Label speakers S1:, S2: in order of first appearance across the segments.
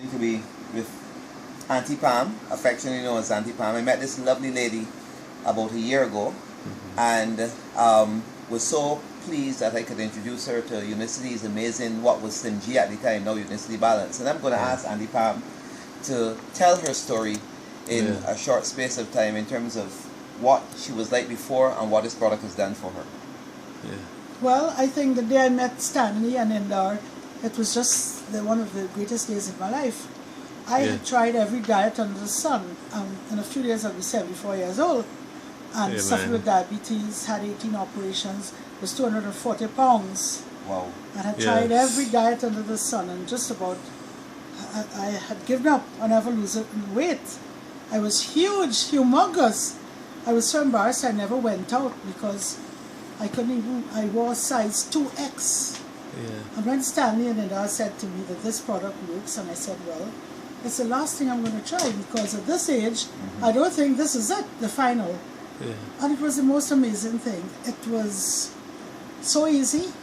S1: To be with Aunty Pam, affectionately known as Aunty Pam. I met this lovely lady about a year ago, and was so pleased that I could introduce her to Unicity's amazing, what was Slim G at the time, now Unicity Balance. And I'm going to ask Aunty Pam to tell her story in a short space of time in terms of what she was like before and what this product has done for her.
S2: Well, I think the day I met Stanley and Indar, it was just one of the greatest days of my life. I had tried every diet under the sun. In a few days I'll be 74 years old, and suffered with diabetes, had 18 operations, was 240 pounds.
S1: Wow.
S2: I had tried every diet under the sun, and just about, I had given up on ever losing weight. I was huge, humongous. I was so embarrassed I never went out because I couldn't even, I wore size 2X. And when Stanley and Indar said to me that this product works, and I said, well, it's the last thing I'm going to try because at this age, I don't think this is it, the final. And it was the most amazing thing. It was so easy.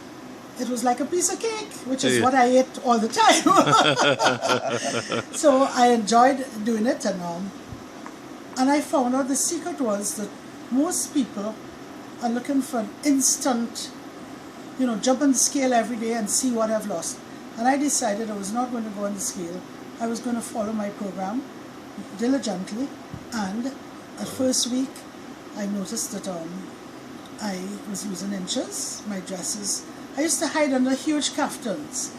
S2: It was like a piece of cake, which is what I ate all the time. So I enjoyed doing it, and I found out the secret was that most people are looking for an instant, jump on the scale every day and see what I've lost. And I decided I was not going to go on the scale. I was going to follow my program diligently. And the first week, I noticed that I was losing inches, my dresses. I used to hide under huge kaftans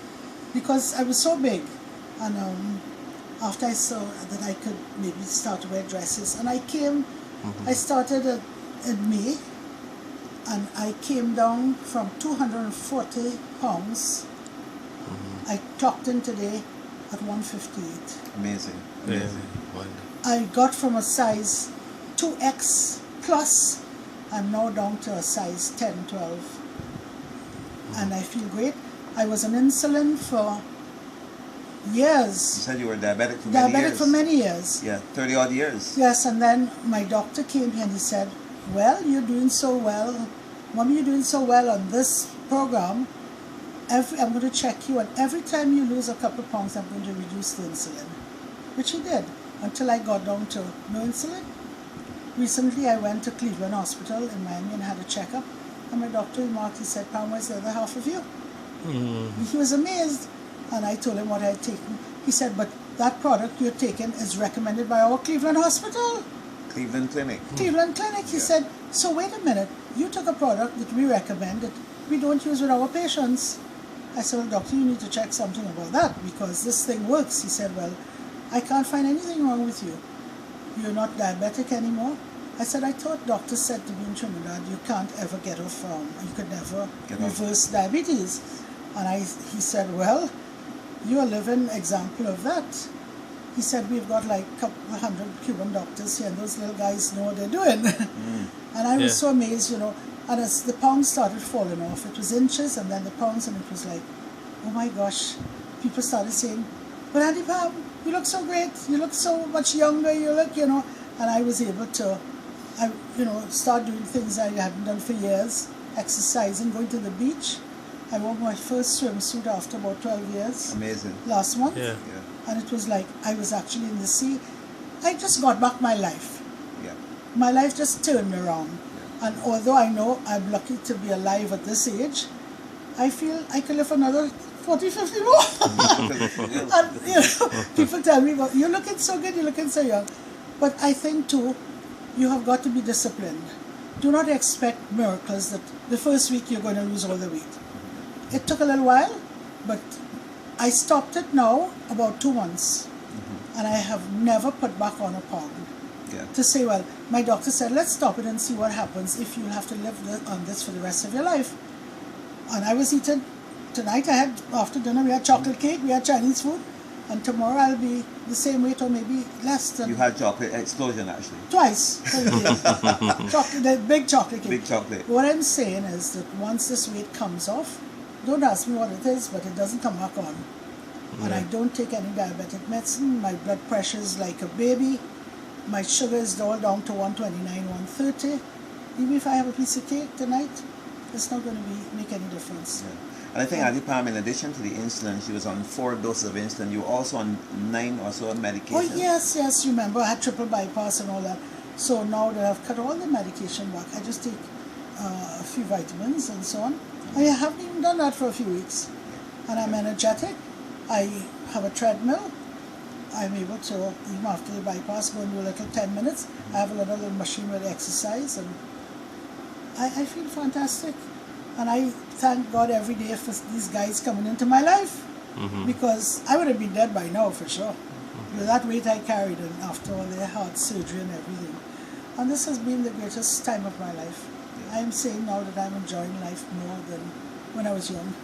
S2: because I was so big. And after I saw that I could maybe start to wear dresses, and I started in May, and I came down from 240 pounds. I clocked in today at 158.
S1: Amazing.
S3: Wonderful.
S2: I got from a size 2X plus, I'm now down to a size 10, 12. And I feel great. I was on insulin for years.
S1: You said you were diabetic for many years.
S2: Diabetic for many years.
S1: Yeah, 30 odd years.
S2: Yes, and then my doctor came here and he said, well, you're doing so well. Mommy, you're doing so well on this program. I'm going to check you, and every time you lose a couple of pounds, I'm going to reduce the insulin. Which he did, until I got down to no insulin. Recently, I went to Cleveland Hospital in Miami and had a checkup. And my doctor remarked, he said, Pam, where's the other half of you? He was amazed. And I told him what I had taken. He said, but that product you're taking is recommended by our Cleveland Hospital.
S1: Cleveland Clinic.
S2: Cleveland Clinic. He said, so wait a minute. You took a product that we recommend that we don't use with our patients. I said, well, doctor, you need to check something about that because this thing works. He said, well, I can't find anything wrong with you. You're not diabetic anymore. I said, I thought doctors said to me in Trinidad, you can't ever get off, you could never reverse diabetes. And he said, well, you're a living example of that. He said, we've got like a couple of hundred Cuban doctors here, and those little guys know what they're doing. And I was so amazed, and as the pounds started falling off, it was inches and then the pounds, and it was like, oh my gosh. People started saying, but Aunty Pam, you look so great, you look so much younger, you look, and I was able to, start doing things I hadn't done for years, exercising, going to the beach. I wore my first swimsuit after about 12 years.
S1: Amazing.
S2: Last month. And it was like I was actually in the sea. I just got back my life. My life just turned around. And although I know I'm lucky to be alive at this age, I feel I could live another 40, 50 more. And, people tell me, well, you're looking so good, you're looking so young. But I think too, you have got to be disciplined. Do not expect miracles that the first week you're going to lose all the weight. It took a little while, but I stopped it now about 2 months. And I have never put back on a pound. To say, well, my doctor said, let's stop it and see what happens if you have to live on this for the rest of your life. And I was eating, tonight after dinner, we had chocolate cake, we had Chinese food. And tomorrow I'll be the same weight or maybe less than...
S1: You had chocolate explosion actually.
S2: Twice. The big chocolate cake.
S1: Big chocolate.
S2: What I'm saying is that once this weight comes off, don't ask me what it is, but it doesn't come back on. And I don't take any diabetic medicine. My blood pressure is like a baby. My sugar is all down to 129, 130. Even if I have a piece of cake tonight, it's not going to make any difference.
S1: And I think Auntie Pam, in addition to the insulin, she was on 4 doses of insulin. You were also on 9 or so medication.
S2: Oh yes, remember I had triple bypass and all that. So now that I've cut all the medication back, I just take a few vitamins and so on. I haven't even done that for a few weeks. And I'm energetic. I have a treadmill. I'm able to, even after the bypass, go and do a little 10 minutes. I have a little machine where I exercise, and I feel fantastic. And I thank God every day for these guys coming into my life, because I would have been dead by now for sure. With that weight I carried, and after all their heart surgery and everything. And this has been the greatest time of my life. I am saying now that I'm enjoying life more than when I was young.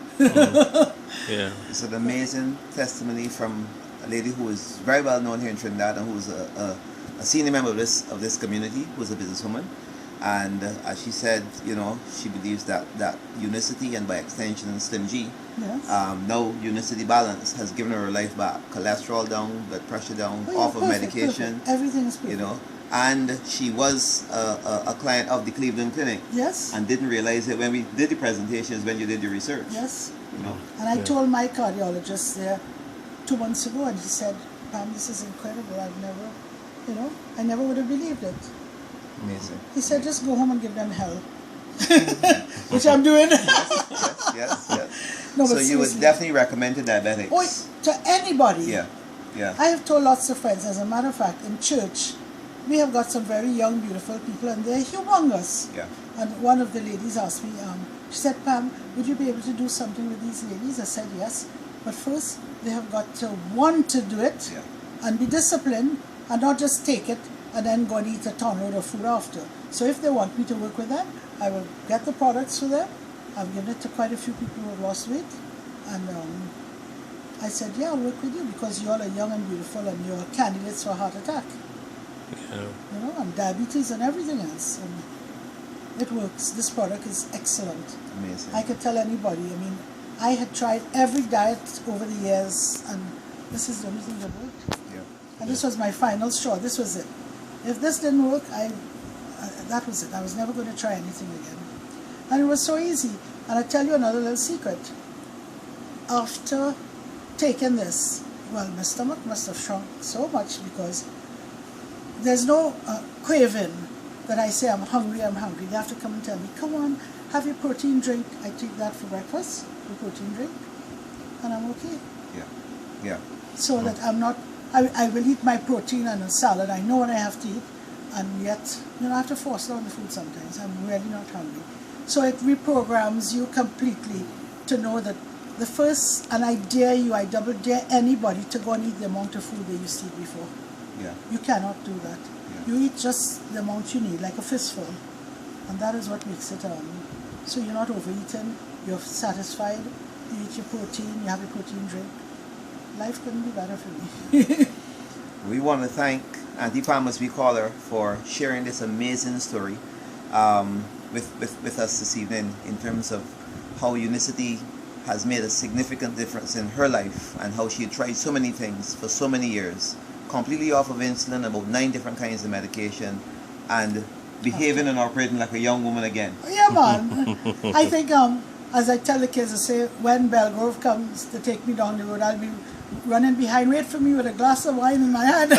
S3: Yeah.
S1: It's an amazing testimony from a lady who is very well known here in Trinidad and who is a senior member of this community, who is a businesswoman. And as she said, she believes that Unicity, and by extension Slim G,
S2: Yes.
S1: now Unicity Balance has given her life back, cholesterol down, blood pressure down,
S2: Oh, yeah,
S1: off of
S2: perfect,
S1: medication.
S2: perfect. Everything is perfect.
S1: And she was a client of the Cleveland Clinic,
S2: Yes.
S1: and didn't realize it when we did the presentations, when you did the research.
S2: Yes. And I
S3: Yeah.
S2: told my cardiologist there 2 months ago, and he said, Pam, this is incredible. I never would have believed it.
S1: Amazing.
S2: He said, just go home and give them hell. Which I'm doing.
S1: Yes.
S2: No,
S1: So
S2: but
S1: you would
S2: seriously.
S1: definitely recommend to diabetics.
S2: Oh, to anybody.
S1: Yeah.
S2: I have told lots of friends, as a matter of fact, in church, we have got some very young, beautiful people, and they're humongous.
S1: Yeah.
S2: And one of the ladies asked me, she said, Pam, would you be able to do something with these ladies? I said, yes. But first, they have got to want to do it, and be disciplined, and not just take it and then go and eat a ton load of food after. So if they want me to work with them, I will get the products for them. I've given it to quite a few people who have lost weight. And I said, yeah, I'll work with you because you all are young and beautiful and you're candidates for a heart attack.
S3: Yeah.
S2: And diabetes and everything else. And it works. This product is excellent.
S1: Amazing.
S2: I could tell anybody. I mean, I had tried every diet over the years, and this is the only thing that worked.
S1: Yeah.
S2: And this was my final straw. This was it. If this didn't work, that was it. I was never going to try anything again. And it was so easy. And I'll tell you another little secret. After taking this, well, my stomach must have shrunk so much because there's no craving that I say I'm hungry. They have to come and tell me, come on, have your protein drink. I take that for breakfast, the protein drink, and I'm okay.
S1: Yeah.
S2: So that I'm not, I will eat my protein and a salad. I know what I have to eat, and yet, I have to force down the food sometimes. I'm really not hungry. So it reprograms you completely to know that the first, and I double dare anybody to go and eat the amount of food they used to eat before.
S1: Yeah.
S2: You cannot do that.
S1: Yeah.
S2: You eat just the amount you need, like a fistful. And that is what makes it so you're not overeating, you're satisfied, you eat your protein, you have your protein drink. Life couldn't be better for me.
S1: We want to thank Auntie Pam, as we call her, for sharing this amazing story with us this evening in terms of how Unicity has made a significant difference in her life and how she tried so many things for so many years, completely off of insulin, about 9 different kinds of medication, and behaving and operating like a young woman again.
S2: Yeah, man. I think, as I tell the kids, I say, when Belgrove comes to take me down the road, I'll be running behind. Wait for me with a glass of wine in my hand.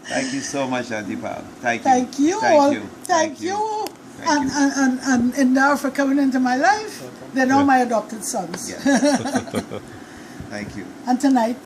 S1: Thank you so much, Auntie Pam. Thank you.
S2: Thank you all. Thank you. And now for coming into my life. They're now my adopted sons.
S1: Yes. Thank you.
S2: And tonight,